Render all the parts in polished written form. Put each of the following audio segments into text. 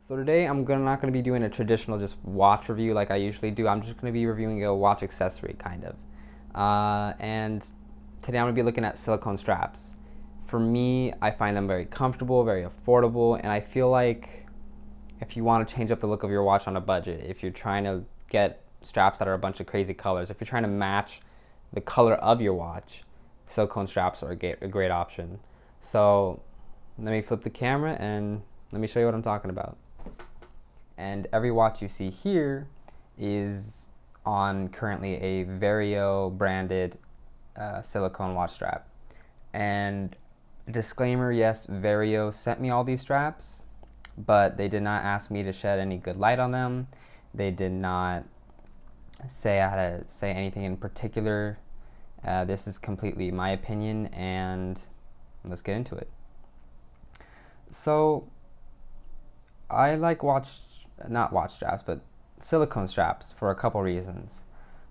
So today not going to be doing a traditional just watch review like I usually do. I'm just going to be reviewing a watch accessory kind of. And today I'm going to be looking at silicone straps. For me, I find them very comfortable, very affordable, and I feel like if you want to change up the look of your watch on a budget, if you're trying to get straps that are a bunch of crazy colors, if you're trying to match the color of your watch, silicone straps are a great option. So let me flip the camera and let me show you what I'm talking about. And every watch you see here is on currently a Vario branded silicone watch strap. And disclaimer, yes, Vario sent me all these straps, but they did not ask me to shed any good light on them. They did not say I had to say anything in particular. This is completely my opinion, and let's get into it. So I like not watch straps, but silicone straps for a couple reasons.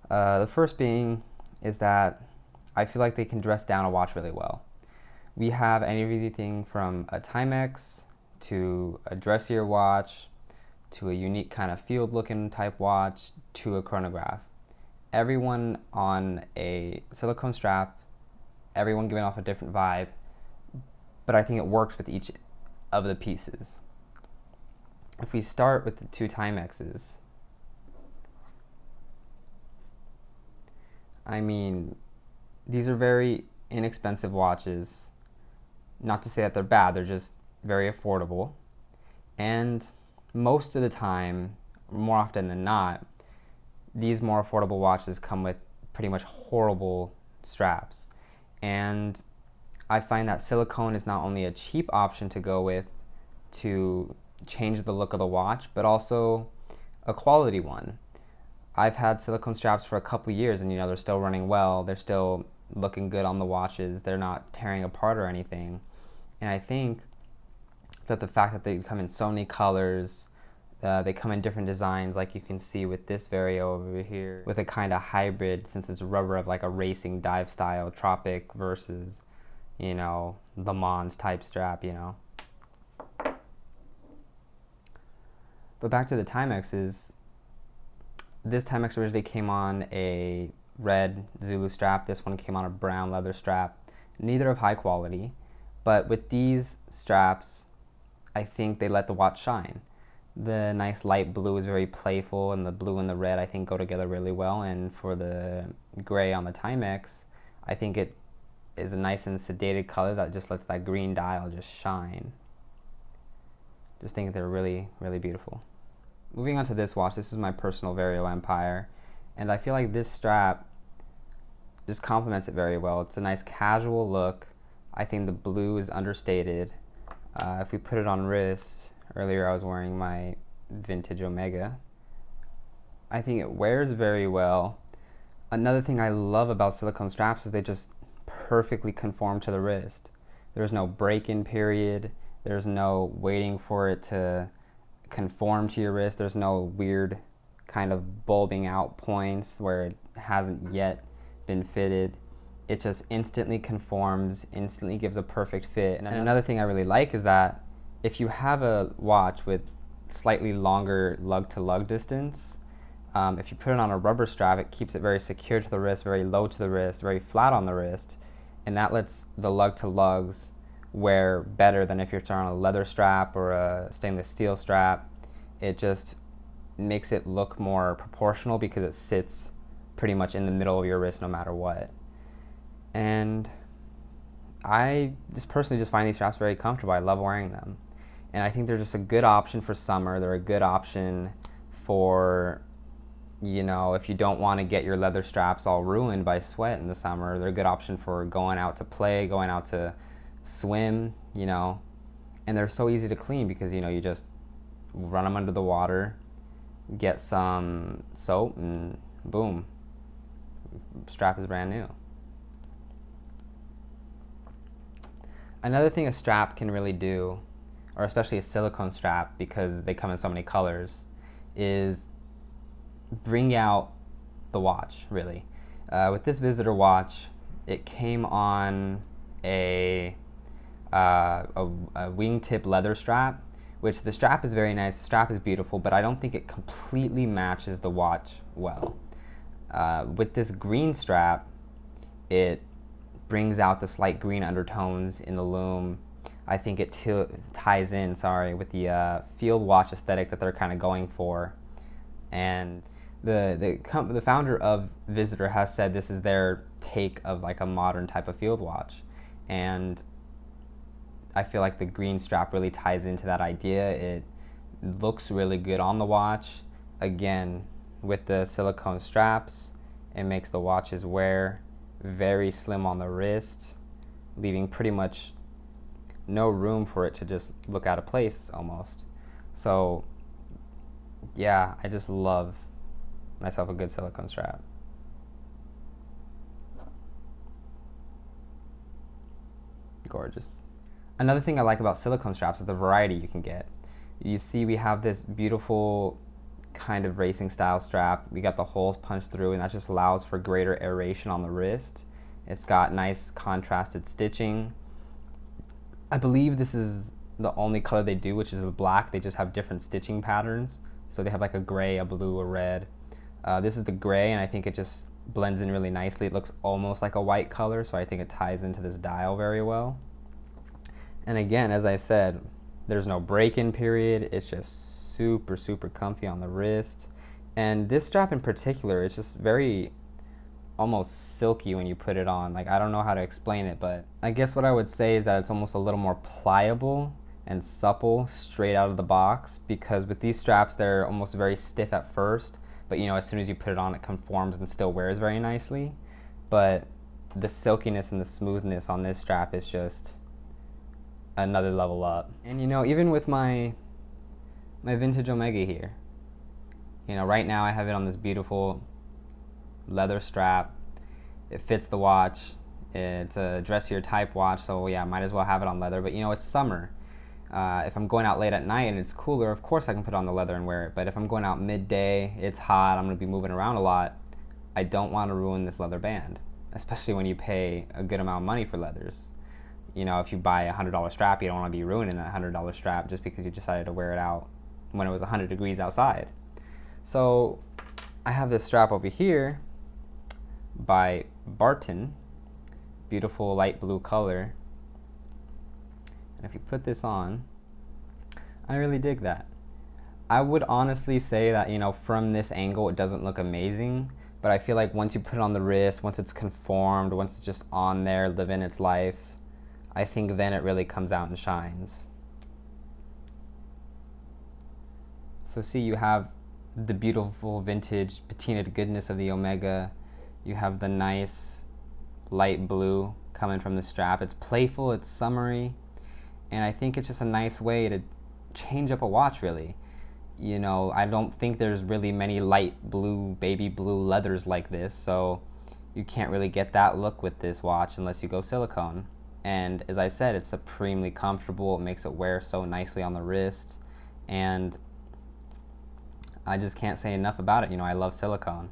The first being is that I feel like they can dress down a watch really well. We have anything from a Timex to a dressier watch to a unique kind of field looking type watch to a chronograph. Everyone on a silicone strap, everyone giving off a different vibe, but I think it works with each of the pieces. If we start with the two Timexes, I mean, these are very inexpensive watches. Not to say that they're bad, they're just very affordable. And most of the time, more often than not, these more affordable watches come with pretty much horrible straps. And I find that silicone is not only a cheap option to go with to change the look of the watch, but also a quality one. I've had silicone straps for a couple years and they're still running well, they're still looking good on the watches, they're not tearing apart or anything. And I think that the fact that they come in so many colors, they come in different designs, like you can see with this Vario over here, with a kind of hybrid, since it's rubber, of like a racing dive style Tropic versus, Le Mans type strap, But back to the Timexes, this Timex originally came on a red Zulu strap, this one came on a brown leather strap, neither of high quality, but with these straps, I think they let the watch shine. The nice light blue is very playful, and the blue and the red I think go together really well, and for the gray on the Timex, I think it is a nice and sedated color that just lets that green dial just shine. Just think they're really, really beautiful. Moving on to this watch, this is my personal Vario Empire, and I feel like this strap just complements it very well. It's a nice casual look. I think the blue is understated. If we put it on wrist, earlier I was wearing my vintage Omega. I think it wears very well. Another thing I love about silicone straps is they just perfectly conform to the wrist. There's no break-in period. There's no waiting for it to conform to your wrist. There's no weird kind of bulbing out points where it hasn't yet been fitted. It just instantly conforms, instantly gives a perfect fit. And another thing I really like is that if you have a watch with slightly longer lug-to-lug distance, if you put it on a rubber strap, it keeps it very secure to the wrist, very low to the wrist, very flat on the wrist, and that lets the lug-to-lugs wear better than if you're on a leather strap or a stainless steel strap. It just makes it look more proportional because it sits pretty much in the middle of your wrist no matter what. And I just personally find these straps very comfortable. I love wearing them. And I think they're just a good option for summer. They're a good option for, if you don't want to get your leather straps all ruined by sweat in the summer. They're a good option for going out to play, going out to swim, and they're so easy to clean because, you just run them under the water, get some soap, and boom, strap is brand new. Another thing a strap can really do, or especially a silicone strap because they come in so many colors, is bring out the watch, really. With this Visitor watch, it came on a wingtip leather strap, which the strap is very nice, the strap is beautiful, but I don't think it completely matches the watch well. With this green strap, it brings out the slight green undertones in the loom. I think it ties in, with the field watch aesthetic that they're kind of going for. And the founder of Visitor has said this is their take of like a modern type of field watch. And I feel like the green strap really ties into that idea. It looks really good on the watch. Again, with the silicone straps, it makes the watch's wear very slim on the wrist, leaving pretty much no room for it to just look out of place almost. So yeah, I just love myself a good silicone strap. Gorgeous. Another thing I like about silicone straps is the variety you can get. You see we have this beautiful kind of racing style strap. We got the holes punched through, and that just allows for greater aeration on the wrist. It's got nice contrasted stitching. I believe this is the only color they do, which is black. They just have different stitching patterns. So they have like a gray, a blue, a red. This is the gray, and I think it just blends in really nicely. It looks almost like a white color, so I think it ties into this dial very well. And again, as I said, there's no break-in period. It's just super, super comfy on the wrist. And this strap in particular is just very almost silky when you put it on. Like, I don't know how to explain it, but I guess what I would say is that it's almost a little more pliable and supple straight out of the box, because with these straps, they're almost very stiff at first, but as soon as you put it on, it conforms and still wears very nicely. But the silkiness and the smoothness on this strap is just another level up. And even with my vintage Omega here, right now I have it on this beautiful leather strap. It fits the watch. It's a dressier type watch, so yeah, might as well have it on leather. But it's summer. If I'm going out late at night and it's cooler, of course I can put on the leather and wear it. But if I'm going out midday, it's hot, I'm going to be moving around a lot, I don't want to ruin this leather band, especially when you pay a good amount of money for leathers. If you buy a $100 strap, you don't want to be ruining that $100 strap just because you decided to wear it out when it was 100 degrees outside. So I have this strap over here by Barton, beautiful light blue color. And if you put this on, I really dig that. I would honestly say that, from this angle, it doesn't look amazing, but I feel like once you put it on the wrist, once it's conformed, once it's just on there, living its life, I think then it really comes out and shines. So see, you have the beautiful vintage patinaed goodness of the Omega. You have the nice light blue coming from the strap. It's playful, it's summery, and I think it's just a nice way to change up a watch, really. I don't think there's really many light blue, baby blue leathers like this, so you can't really get that look with this watch unless you go silicone. And as I said, it's supremely comfortable. It makes it wear so nicely on the wrist, and I just can't say enough about it. I love silicone.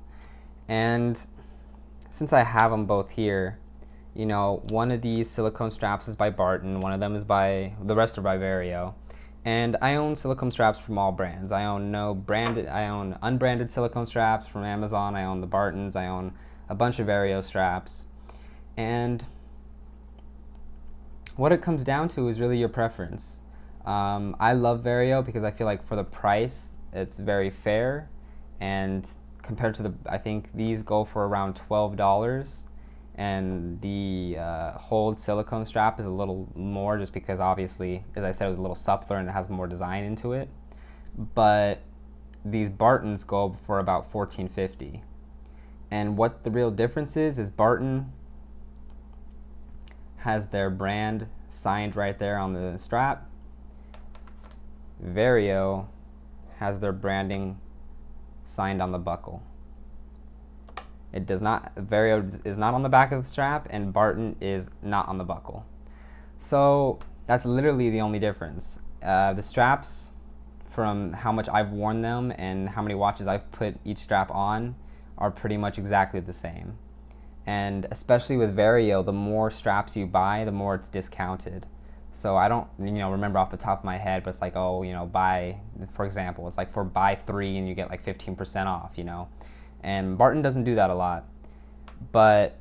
And since I have them both here, one of these silicone straps is by Barton, the rest are by Vario. And I own silicone straps from all brands. I own unbranded silicone straps from Amazon. I own the Bartons. I own a bunch of Vario straps. And what it comes down to is really your preference. I love Vario because I feel like for the price, it's very fair. And compared to I think these go for around $12. And the hold silicone strap is a little more, just because obviously, as I said, it was a little suppler and it has more design into it. But these Bartons go for about $14.50. And what the real difference is Barton has their brand signed right there on the strap. Vario has their branding signed on the buckle. It does not. Vario is not on the back of the strap, and Barton is not on the buckle. So that's literally the only difference. The straps, from how much I've worn them and how many watches I've put each strap on, are pretty much exactly the same. And especially with Vario, the more straps you buy, the more it's discounted. So I don't, remember off the top of my head, but it's like, oh, buy, for example, it's like for buy 3 and you get like 15% off, And Barton doesn't do that a lot. But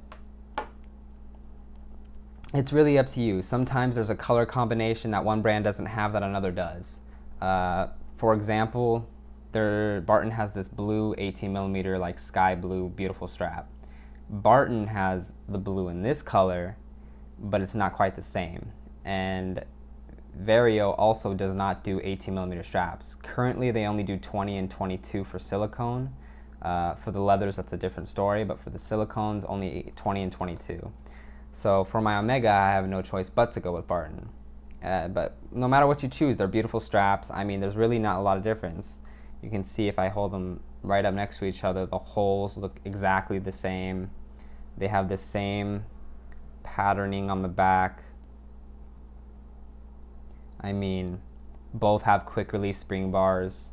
it's really up to you. Sometimes there's a color combination that one brand doesn't have that another does. For example, Barton has this blue 18 millimeter, like sky blue, beautiful strap. Barton has the blue in this color, but it's not quite the same. And Vario also does not do 18 millimeter straps. Currently, they only do 20 and 22 for silicone. For the leathers, that's a different story, but for the silicones, only 20 and 22. So for my Omega, I have no choice but to go with Barton. But no matter what you choose, they're beautiful straps. I mean, there's really not a lot of difference. You can see if I hold them right up next to each other, the holes look exactly the same. They have the same patterning on the back. I mean, both have quick release spring bars.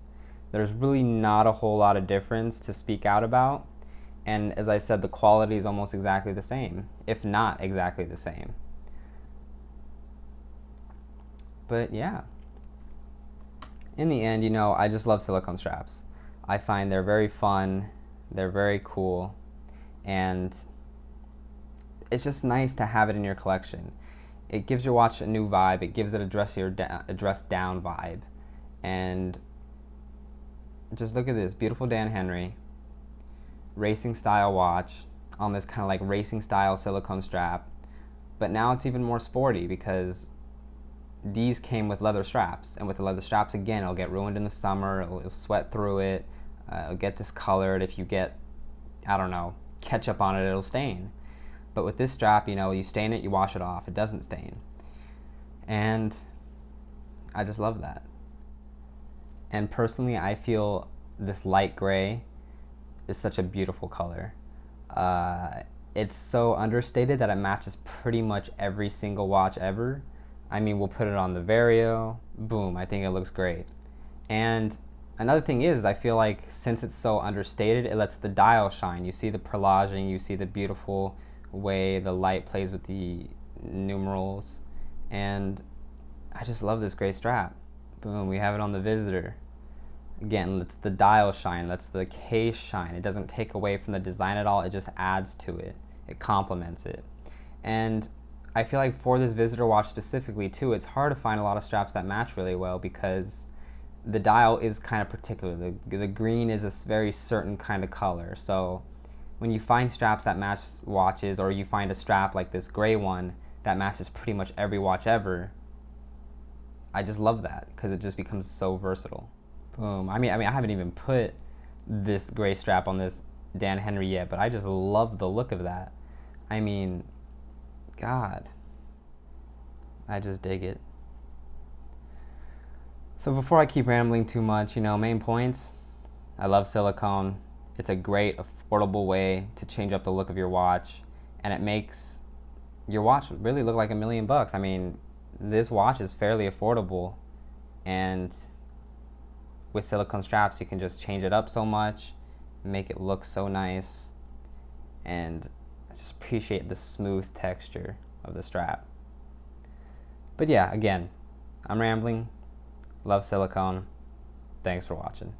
There's really not a whole lot of difference to speak out about. And as I said, the quality is almost exactly the same, if not exactly the same. But yeah, in the end, I just love silicone straps. I find they're very fun, they're very cool, and it's just nice to have it in your collection. It gives your watch a new vibe, it gives it a dress down vibe. And just look at this beautiful Dan Henry racing style watch on this kind of like racing style silicone strap, but now it's even more sporty because these came with leather straps, and with the leather straps, again, it'll get ruined in the summer, it'll sweat through it, it'll get discolored. If you get, I don't know, ketchup on it, it'll stain. But with this strap, you stain it, you wash it off, it doesn't stain. And I just love that. And personally, I feel this light gray is such a beautiful color. It's so understated that it matches pretty much every single watch ever. I mean, we'll put it on the Vario, boom, I think it looks great. And another thing is, I feel like since it's so understated, it lets the dial shine. You see the perlaging, you see the beautiful way the light plays with the numerals, and I just love this gray strap. Boom, we have it on the Visitor. Again, lets the dial shine, lets the case shine. It doesn't take away from the design at all, it just adds to it. It complements it. And I feel like for this Visitor watch specifically too, it's hard to find a lot of straps that match really well because the dial is kind of particular. The green is a very certain kind of color. So when you find straps that match watches, or you find a strap like this gray one that matches pretty much every watch ever, I just love that because it just becomes so versatile. Boom. I mean, I haven't even put this gray strap on this Dan Henry yet, but I just love the look of that. I mean, God, I just dig it. So before I keep rambling too much, main points, I love silicone. It's a great, affordable way to change up the look of your watch, and it makes your watch really look like $1 million. I mean, this watch is fairly affordable, and with silicone straps, you can just change it up so much, make it look so nice, and I just appreciate the smooth texture of the strap. But yeah, again, I'm rambling. Love silicone. Thanks for watching.